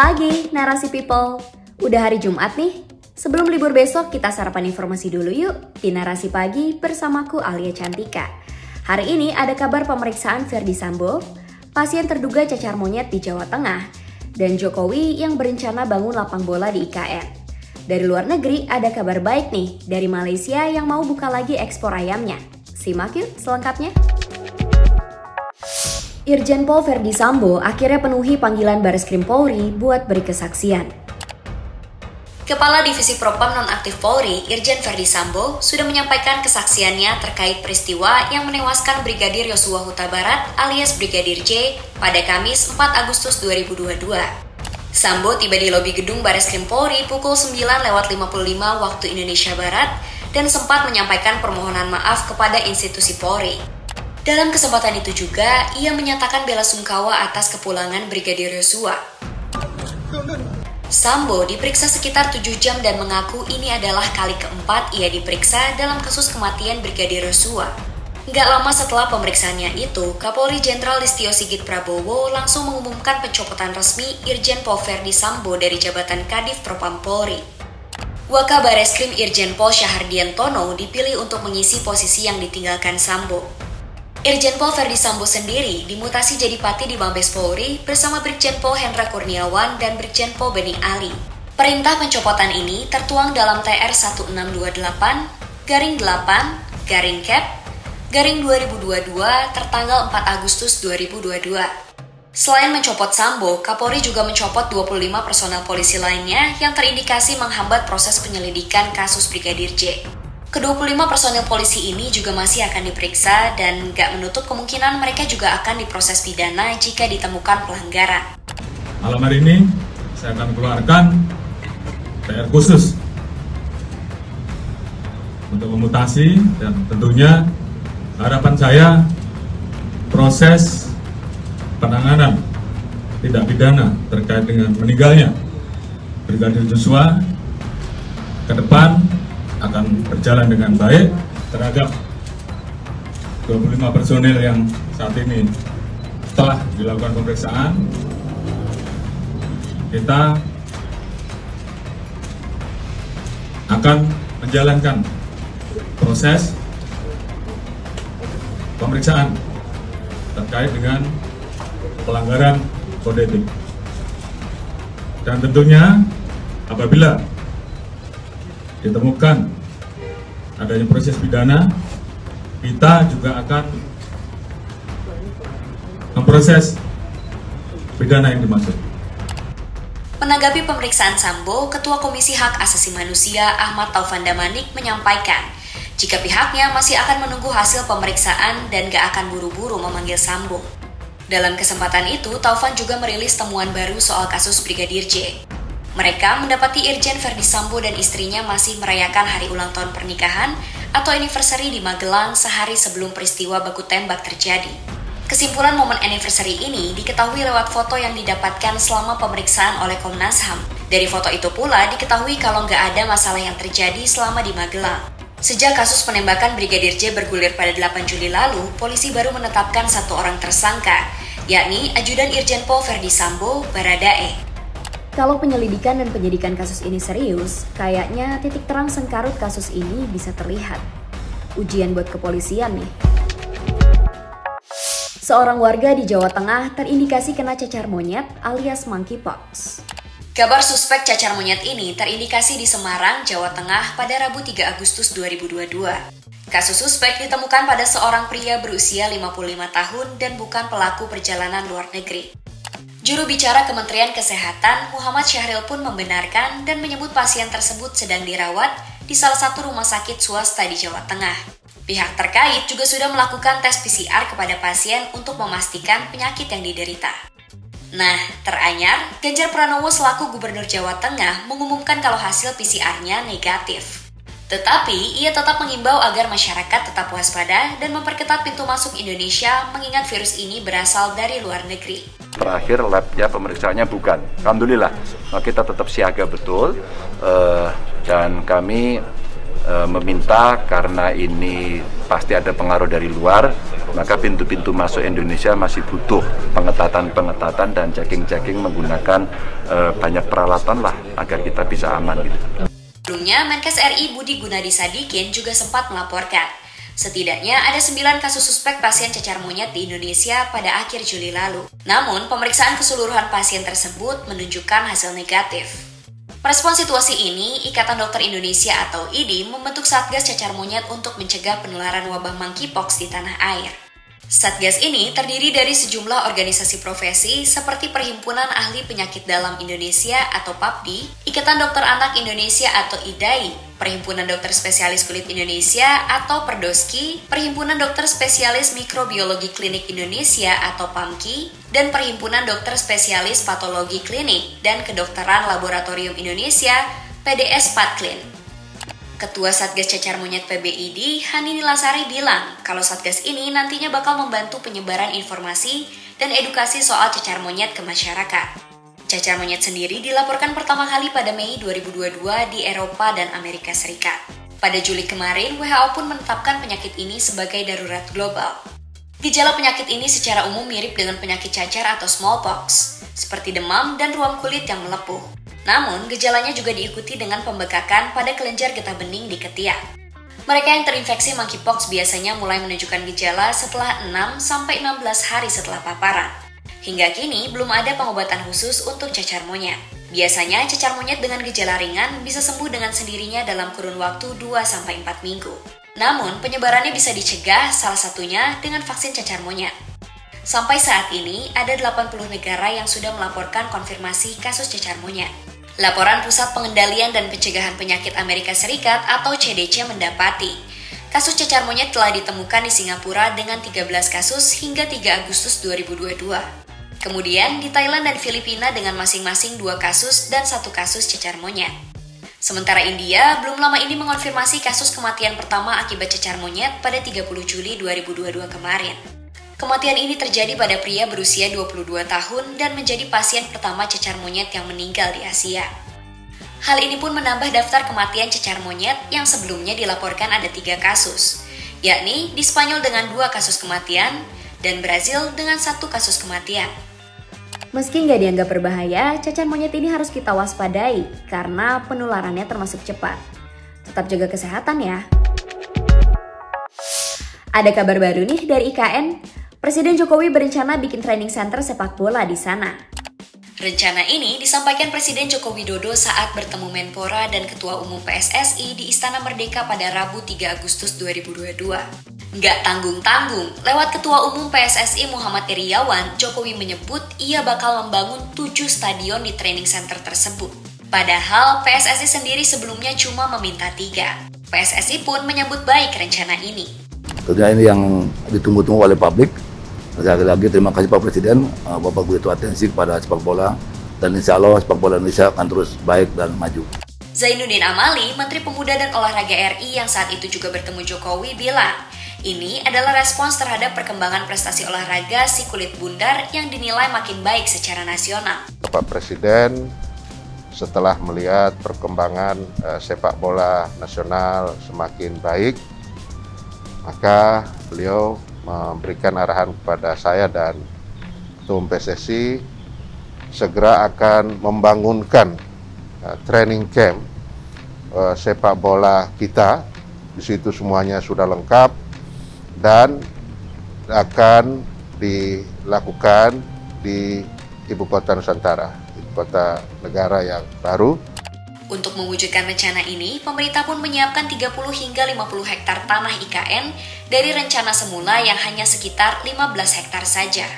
Pagi, Narasi People. Udah hari Jumat nih. Sebelum libur besok, kita sarapan informasi dulu yuk di Narasi Pagi bersamaku Alia Cantika. Hari ini ada kabar pemeriksaan Ferdy Sambo, pasien terduga cacar monyet di Jawa Tengah, dan Jokowi yang berencana bangun lapang bola di IKN. Dari luar negeri ada kabar baik nih dari Malaysia yang mau buka lagi ekspor ayamnya. Simak yuk selengkapnya. Irjen Pol Ferdy Sambo akhirnya penuhi panggilan Bareskrim Polri buat beri kesaksian. Kepala Divisi Propam Nonaktif Polri, Irjen Ferdy Sambo, sudah menyampaikan kesaksiannya terkait peristiwa yang menewaskan Brigadir Yosua Huta Barat alias Brigadir J pada Kamis 4 Agustus 2022. Sambo tiba di lobi gedung Bareskrim Polri pukul 9.55 waktu Indonesia Barat dan sempat menyampaikan permohonan maaf kepada institusi Polri. Dalam kesempatan itu juga, ia menyatakan bela sungkawa atas kepulangan Brigadir Yosua. Sambo diperiksa sekitar 7 jam dan mengaku ini adalah kali keempat ia diperiksa dalam kasus kematian Brigadir Yosua. Nggak lama setelah pemeriksaannya itu, Kapolri Jenderal Listio Sigit Prabowo langsung mengumumkan pencopotan resmi Irjen Pol Ferdy Sambo dari jabatan Kadif Propam Polri. Wakabareskrim Irjen Pol Syahardian Tono dipilih untuk mengisi posisi yang ditinggalkan Sambo. Irjen Pol Ferdy Sambo sendiri dimutasi jadi Pati di Mabes Polri bersama Brigjen Pol Hendra Kurniawan dan Brigjen Pol Beni Ali. Perintah pencopotan ini tertuang dalam TR 1628-8-Cap-2022 tertanggal 4 Agustus 2022. Selain mencopot Sambo, Kapolri juga mencopot 25 personel polisi lainnya yang terindikasi menghambat proses penyelidikan kasus Brigadir J. Ke-25 personil polisi ini juga masih akan diperiksa dan gak menutup kemungkinan mereka juga akan diproses pidana jika ditemukan pelanggaran. Malam hari ini saya akan keluarkan PR khusus untuk memutasi dan tentunya harapan saya proses penanganan tindak pidana terkait dengan meninggalnya Brigadir Yosua ke depan akan berjalan dengan baik terhadap 25 personil yang saat ini telah dilakukan pemeriksaan. Kita akan menjalankan proses pemeriksaan terkait dengan pelanggaran kode etik. Dan tentunya apabila ditemukan adanya proses pidana, kita juga akan memproses pidana yang dimaksud. Menanggapi pemeriksaan Sambo, Ketua Komisi Hak Asasi Manusia Ahmad Taufan Damanik menyampaikan jika pihaknya masih akan menunggu hasil pemeriksaan dan gak akan buru-buru memanggil Sambo. Dalam kesempatan itu, Taufan juga merilis temuan baru soal kasus Brigadir J. Mereka mendapati Irjen Ferdy Sambo dan istrinya masih merayakan hari ulang tahun pernikahan atau anniversary di Magelang sehari sebelum peristiwa baku tembak terjadi. Kesimpulan momen anniversary ini diketahui lewat foto yang didapatkan selama pemeriksaan oleh Komnas HAM. Dari foto itu pula diketahui kalau nggak ada masalah yang terjadi selama di Magelang. Sejak kasus penembakan Brigadir J bergulir pada 8 Juli lalu, polisi baru menetapkan 1 orang tersangka, yakni Ajudan Irjen Pol Ferdy Sambo, Baradae. Kalau penyelidikan dan penyidikan kasus ini serius, kayaknya titik terang sengkarut kasus ini bisa terlihat. Ujian buat kepolisian nih. Seorang warga di Jawa Tengah terindikasi kena cacar monyet alias monkeypox. Kabar suspek cacar monyet ini terindikasi di Semarang, Jawa Tengah pada Rabu 3 Agustus 2022. Kasus suspek ditemukan pada seorang pria berusia 55 tahun dan bukan pelaku perjalanan luar negeri. Juru bicara Kementerian Kesehatan Muhammad Syahril pun membenarkan dan menyebut pasien tersebut sedang dirawat di salah satu rumah sakit swasta di Jawa Tengah. Pihak terkait juga sudah melakukan tes PCR kepada pasien untuk memastikan penyakit yang diderita. Nah, teranyar, Ganjar Pranowo selaku Gubernur Jawa Tengah mengumumkan kalau hasil PCR-nya negatif. Tetapi, ia tetap mengimbau agar masyarakat tetap waspada dan memperketat pintu masuk Indonesia mengingat virus ini berasal dari luar negeri. Terakhir labnya pemeriksaannya bukan. Alhamdulillah, kita tetap siaga betul dan kami meminta karena ini pasti ada pengaruh dari luar, maka pintu-pintu masuk Indonesia masih butuh pengetatan dan checking menggunakan banyak peralatan lah agar kita bisa aman gitu. Sebelumnya, Menkes RI Budi Gunadi Sadikin juga sempat melaporkan setidaknya ada 9 kasus suspek pasien cacar monyet di Indonesia pada akhir Juli lalu. Namun, pemeriksaan keseluruhan pasien tersebut menunjukkan hasil negatif. Merespons situasi ini, Ikatan Dokter Indonesia atau IDI membentuk Satgas Cacar Monyet untuk mencegah penularan wabah monkeypox di tanah air. Satgas ini terdiri dari sejumlah organisasi profesi seperti Perhimpunan Ahli Penyakit Dalam Indonesia atau PAPDI, Ikatan Dokter Anak Indonesia atau IDAI, Perhimpunan Dokter Spesialis Kulit Indonesia atau PERDOSKI, Perhimpunan Dokter Spesialis Mikrobiologi Klinik Indonesia atau PAMKI, dan Perhimpunan Dokter Spesialis Patologi Klinik dan Kedokteran Laboratorium Indonesia PDS Patklin. Ketua Satgas Cacar Monyet PBID, Hani Nilasari bilang kalau Satgas ini nantinya bakal membantu penyebaran informasi dan edukasi soal cacar monyet ke masyarakat. Cacar monyet sendiri dilaporkan pertama kali pada Mei 2022 di Eropa dan Amerika Serikat. Pada Juli kemarin, WHO pun menetapkan penyakit ini sebagai darurat global. Gejala penyakit ini secara umum mirip dengan penyakit cacar atau smallpox, seperti demam dan ruam kulit yang melepuh. Namun, gejalanya juga diikuti dengan pembekakan pada kelenjar getah bening di ketiak. Mereka yang terinfeksi monkeypox biasanya mulai menunjukkan gejala setelah 6-16 hari setelah paparan. Hingga kini, belum ada pengobatan khusus untuk cacar monyet. Biasanya, cacar monyet dengan gejala ringan bisa sembuh dengan sendirinya dalam kurun waktu 2-4 minggu. Namun, penyebarannya bisa dicegah salah satunya dengan vaksin cacar monyet. Sampai saat ini, ada 80 negara yang sudah melaporkan konfirmasi kasus cacar monyet. Laporan Pusat Pengendalian dan Pencegahan Penyakit Amerika Serikat atau CDC mendapati, kasus cacar monyet telah ditemukan di Singapura dengan 13 kasus hingga 3 Agustus 2022. Kemudian di Thailand dan Filipina dengan masing-masing 2 kasus dan 1 kasus cacar monyet. Sementara India belum lama ini mengonfirmasi kasus kematian pertama akibat cacar monyet pada 30 Juli 2022 kemarin. Kematian ini terjadi pada pria berusia 22 tahun dan menjadi pasien pertama cacar monyet yang meninggal di Asia. Hal ini pun menambah daftar kematian cacar monyet yang sebelumnya dilaporkan ada 3 kasus, yakni di Spanyol dengan 2 kasus kematian dan Brazil dengan 1 kasus kematian. Meski nggak dianggap berbahaya, cacar monyet ini harus kita waspadai karena penularannya termasuk cepat. Tetap jaga kesehatan ya. Ada kabar baru nih dari IKN. Presiden Jokowi berencana bikin training center sepak bola di sana. Rencana ini disampaikan Presiden Joko Widodo saat bertemu Menpora dan Ketua Umum PSSI di Istana Merdeka pada Rabu 3 Agustus 2022. Nggak tanggung-tanggung, lewat Ketua Umum PSSI Muhammad Iriawan, Jokowi menyebut ia bakal membangun 7 stadion di training center tersebut. Padahal PSSI sendiri sebelumnya cuma meminta 3. PSSI pun menyambut baik rencana ini. Tentunya ini yang ditunggu-tunggu oleh publik. Sekali lagi terima kasih Pak Presiden, Bapak begitu atensi kepada sepak bola, dan insya Allah sepak bola Indonesia akan terus baik dan maju. Zainuddin Amali, Menteri Pemuda dan Olahraga RI yang saat itu juga bertemu Jokowi bilang, ini adalah respons terhadap perkembangan prestasi olahraga si kulit bundar yang dinilai makin baik secara nasional. Bapak Presiden setelah melihat perkembangan sepak bola nasional semakin baik, maka beliau memberikan arahan kepada saya dan Ketua PSSI segera akan membangunkan training camp sepak bola kita. Di situ semuanya sudah lengkap dan akan dilakukan di Ibu Kota Nusantara, Ibu Kota Negara yang baru. Untuk mewujudkan rencana ini, pemerintah pun menyiapkan 30 hingga 50 hektar tanah IKN dari rencana semula yang hanya sekitar 15 hektar saja.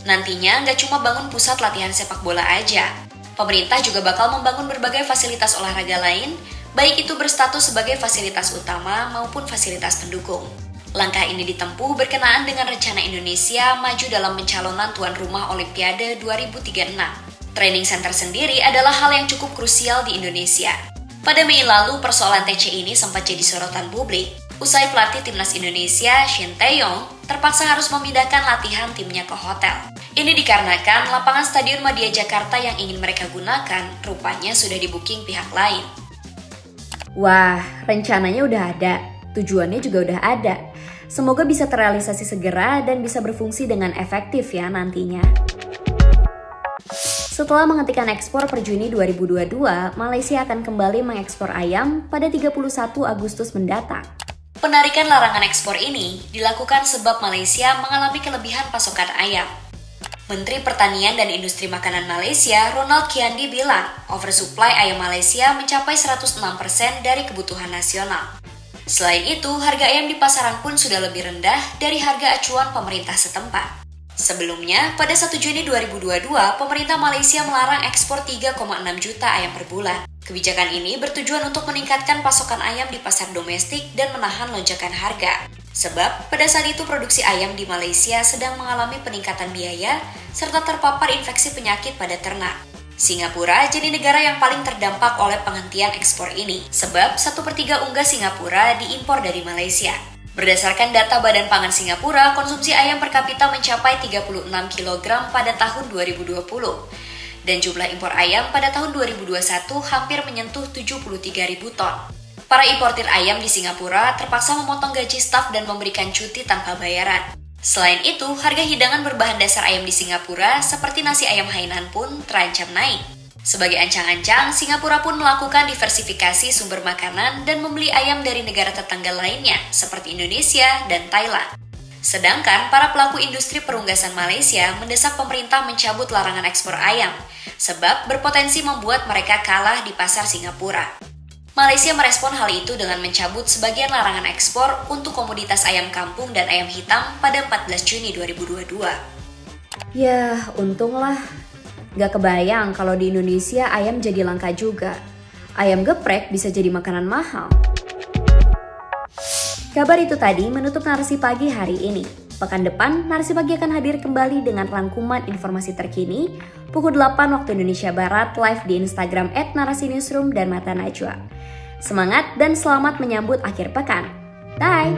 Nantinya nggak cuma bangun pusat latihan sepak bola aja. Pemerintah juga bakal membangun berbagai fasilitas olahraga lain, baik itu berstatus sebagai fasilitas utama maupun fasilitas pendukung. Langkah ini ditempuh berkenaan dengan rencana Indonesia maju dalam pencalonan tuan rumah Olimpiade 2036. Training center sendiri adalah hal yang cukup krusial di Indonesia. Pada Mei lalu, persoalan TC ini sempat jadi sorotan publik. Usai pelatih timnas Indonesia, Shin Tae-yong, terpaksa harus memindahkan latihan timnya ke hotel. Ini dikarenakan lapangan Stadion Madia Jakarta yang ingin mereka gunakan rupanya sudah di-booking pihak lain. Wah, rencananya udah ada, tujuannya juga udah ada. Semoga bisa terrealisasi segera dan bisa berfungsi dengan efektif ya nantinya. Setelah menghentikan ekspor per Juni 2022, Malaysia akan kembali mengekspor ayam pada 31 Agustus mendatang. Penarikan larangan ekspor ini dilakukan sebab Malaysia mengalami kelebihan pasokan ayam. Menteri Pertanian dan Industri Makanan Malaysia, Ronald Kiandi bilang, oversupply ayam Malaysia mencapai 106% dari kebutuhan nasional. Selain itu, harga ayam di pasaran pun sudah lebih rendah dari harga acuan pemerintah setempat. Sebelumnya, pada 1 Juni 2022, pemerintah Malaysia melarang ekspor 3,6 juta ayam per bulan. Kebijakan ini bertujuan untuk meningkatkan pasokan ayam di pasar domestik dan menahan lonjakan harga. Sebab, pada saat itu produksi ayam di Malaysia sedang mengalami peningkatan biaya serta terpapar infeksi penyakit pada ternak. Singapura jadi negara yang paling terdampak oleh penghentian ekspor ini, sebab 1/3 unggas Singapura diimpor dari Malaysia. Berdasarkan data Badan Pangan Singapura, konsumsi ayam per kapita mencapai 36 kg pada tahun 2020. Dan jumlah impor ayam pada tahun 2021 hampir menyentuh 73.000 ton. Para importir ayam di Singapura terpaksa memotong gaji staf dan memberikan cuti tanpa bayaran. Selain itu, harga hidangan berbahan dasar ayam di Singapura seperti nasi ayam Hainan pun terancam naik. Sebagai ancang-ancang, Singapura pun melakukan diversifikasi sumber makanan dan membeli ayam dari negara tetangga lainnya seperti Indonesia dan Thailand. Sedangkan para pelaku industri perunggasan Malaysia mendesak pemerintah mencabut larangan ekspor ayam, sebab berpotensi membuat mereka kalah di pasar Singapura. Malaysia merespon hal itu dengan mencabut sebagian larangan ekspor untuk komoditas ayam kampung dan ayam hitam pada 14 Juni 2022. Yah, untunglah. Gak kebayang kalau di Indonesia ayam jadi langka juga. Ayam geprek bisa jadi makanan mahal. Kabar itu tadi menutup Narasi Pagi hari ini. Pekan depan, Narasi Pagi akan hadir kembali dengan rangkuman informasi terkini pukul 8 waktu Indonesia Barat live di Instagram @narasi_newsroom dan Mata Najwa. Semangat dan selamat menyambut akhir pekan. Bye!